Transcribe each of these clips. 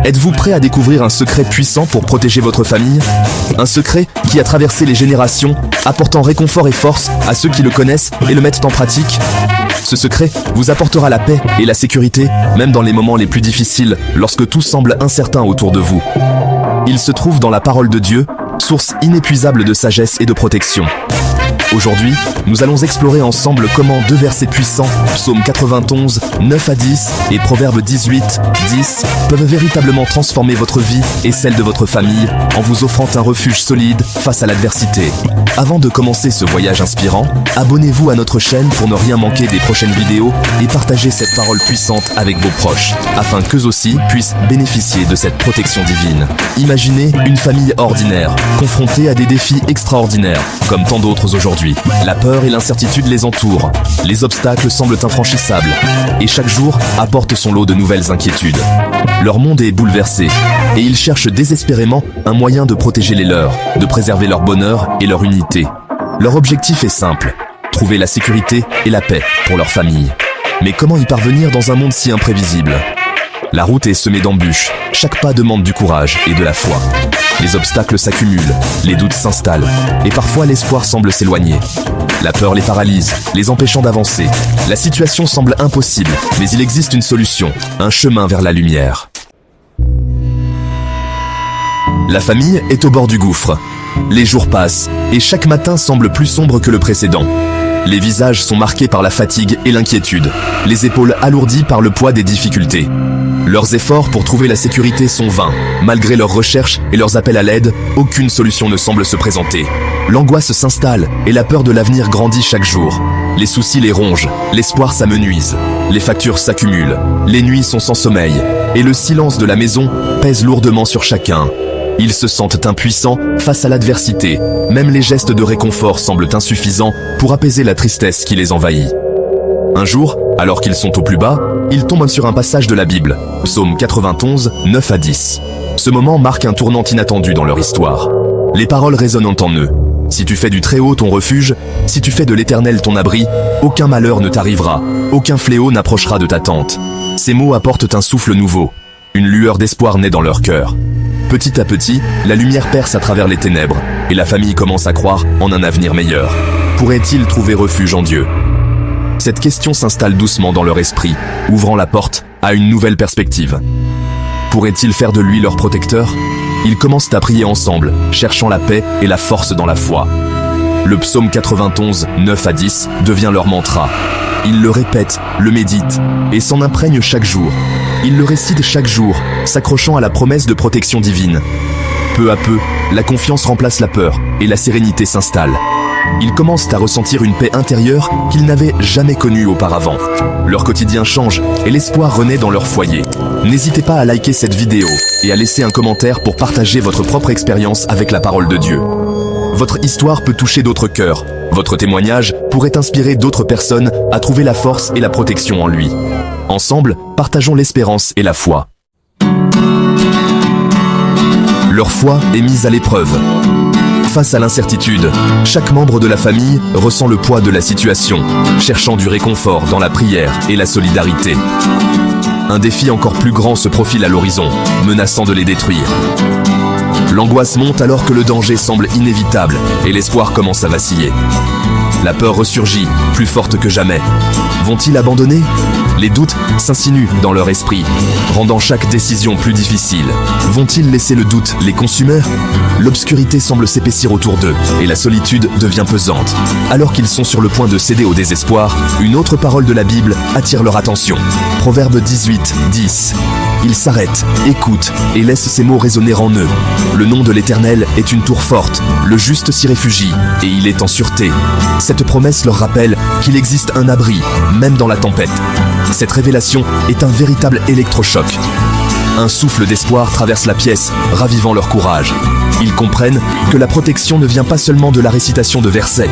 Êtes-vous prêt à découvrir un secret puissant pour protéger votre famille? Un secret qui a traversé les générations, apportant réconfort et force à ceux qui le connaissent et le mettent en pratique? Ce secret vous apportera la paix et la sécurité, même dans les moments les plus difficiles, lorsque tout semble incertain autour de vous. Il se trouve dans la parole de Dieu, source inépuisable de sagesse et de protection. Aujourd'hui, nous allons explorer ensemble comment deux versets puissants, Psaume 91, 9 à 10 et Proverbe 18, 10, peuvent véritablement transformer votre vie et celle de votre famille en vous offrant un refuge solide face à l'adversité. Avant de commencer ce voyage inspirant, abonnez-vous à notre chaîne pour ne rien manquer des prochaines vidéos et partagez cette parole puissante avec vos proches, afin qu'eux aussi puissent bénéficier de cette protection divine. Imaginez une famille ordinaire, confrontée à des défis extraordinaires, comme tant d'autres aujourd'hui. La peur et l'incertitude les entourent, les obstacles semblent infranchissables, et chaque jour apporte son lot de nouvelles inquiétudes. Leur monde est bouleversé, et ils cherchent désespérément un moyen de protéger les leurs, de préserver leur bonheur et leur unité. Leur objectif est simple, trouver la sécurité et la paix pour leur famille. Mais comment y parvenir dans un monde si imprévisible? La route est semée d'embûches, chaque pas demande du courage et de la foi. Les obstacles s'accumulent, les doutes s'installent, et parfois l'espoir semble s'éloigner. La peur les paralyse, les empêchant d'avancer. La situation semble impossible, mais il existe une solution, un chemin vers la lumière. La famille est au bord du gouffre. Les jours passent, et chaque matin semble plus sombre que le précédent. Les visages sont marqués par la fatigue et l'inquiétude, les épaules alourdies par le poids des difficultés. Leurs efforts pour trouver la sécurité sont vains. Malgré leurs recherches et leurs appels à l'aide, aucune solution ne semble se présenter. L'angoisse s'installe et la peur de l'avenir grandit chaque jour. Les soucis les rongent, l'espoir s'amenuise, les factures s'accumulent, les nuits sont sans sommeil, et le silence de la maison pèse lourdement sur chacun. Ils se sentent impuissants face à l'adversité. Même les gestes de réconfort semblent insuffisants pour apaiser la tristesse qui les envahit. Un jour, alors qu'ils sont au plus bas, ils tombent sur un passage de la Bible, Psaume 91, 9 à 10. Ce moment marque un tournant inattendu dans leur histoire. Les paroles résonnent en eux. Si tu fais du Très-Haut ton refuge, si tu fais de l'Éternel ton abri, aucun malheur ne t'arrivera, aucun fléau n'approchera de ta tente. Ces mots apportent un souffle nouveau. Une lueur d'espoir naît dans leur cœur. Petit à petit, la lumière perce à travers les ténèbres, et la famille commence à croire en un avenir meilleur. Pourraient-ils trouver refuge en Dieu? Cette question s'installe doucement dans leur esprit, ouvrant la porte à une nouvelle perspective. Pourraient-ils faire de lui leur protecteur? Ils commencent à prier ensemble, cherchant la paix et la force dans la foi. Le psaume 91, 9 à 10 devient leur mantra. Ils le répètent, le méditent et s'en imprègnent chaque jour. Ils le récitent chaque jour, s'accrochant à la promesse de protection divine. Peu à peu, la confiance remplace la peur et la sérénité s'installe. Ils commencent à ressentir une paix intérieure qu'ils n'avaient jamais connue auparavant. Leur quotidien change et l'espoir renaît dans leur foyer. N'hésitez pas à liker cette vidéo et à laisser un commentaire pour partager votre propre expérience avec la parole de Dieu. Votre histoire peut toucher d'autres cœurs. Votre témoignage pourrait inspirer d'autres personnes à trouver la force et la protection en lui. Ensemble, partageons l'espérance et la foi. Leur foi est mise à l'épreuve. Face à l'incertitude, chaque membre de la famille ressent le poids de la situation, cherchant du réconfort dans la prière et la solidarité. Un défi encore plus grand se profile à l'horizon, menaçant de les détruire. L'angoisse monte alors que le danger semble inévitable et l'espoir commence à vaciller. La peur ressurgit, plus forte que jamais. Vont-ils abandonner? Les doutes s'insinuent dans leur esprit, rendant chaque décision plus difficile. Vont-ils laisser le doute les consumer? L'obscurité semble s'épaissir autour d'eux et la solitude devient pesante. Alors qu'ils sont sur le point de céder au désespoir, une autre parole de la Bible attire leur attention. Proverbe 18, 10. Ils s'arrêtent, écoutent et laissent ces mots résonner en eux. Le nom de l'Éternel est une tour forte, le juste s'y réfugie et il est en sûreté. Cette promesse leur rappelle qu'il existe un abri, même dans la tempête. Cette révélation est un véritable électrochoc. Un souffle d'espoir traverse la pièce, ravivant leur courage. Ils comprennent que la protection ne vient pas seulement de la récitation de versets,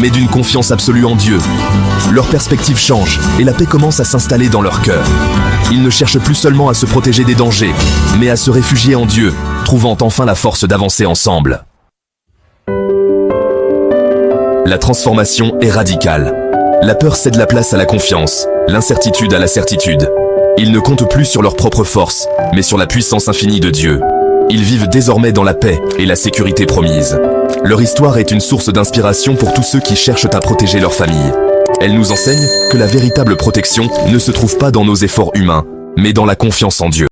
mais d'une confiance absolue en Dieu. Leur perspective change et la paix commence à s'installer dans leur cœur. Ils ne cherchent plus seulement à se protéger des dangers, mais à se réfugier en Dieu, trouvant enfin la force d'avancer ensemble. La transformation est radicale. La peur cède la place à la confiance, l'incertitude à la certitude. Ils ne comptent plus sur leur propre force, mais sur la puissance infinie de Dieu. Ils vivent désormais dans la paix et la sécurité promise. Leur histoire est une source d'inspiration pour tous ceux qui cherchent à protéger leur famille. Elle nous enseigne que la véritable protection ne se trouve pas dans nos efforts humains, mais dans la confiance en Dieu.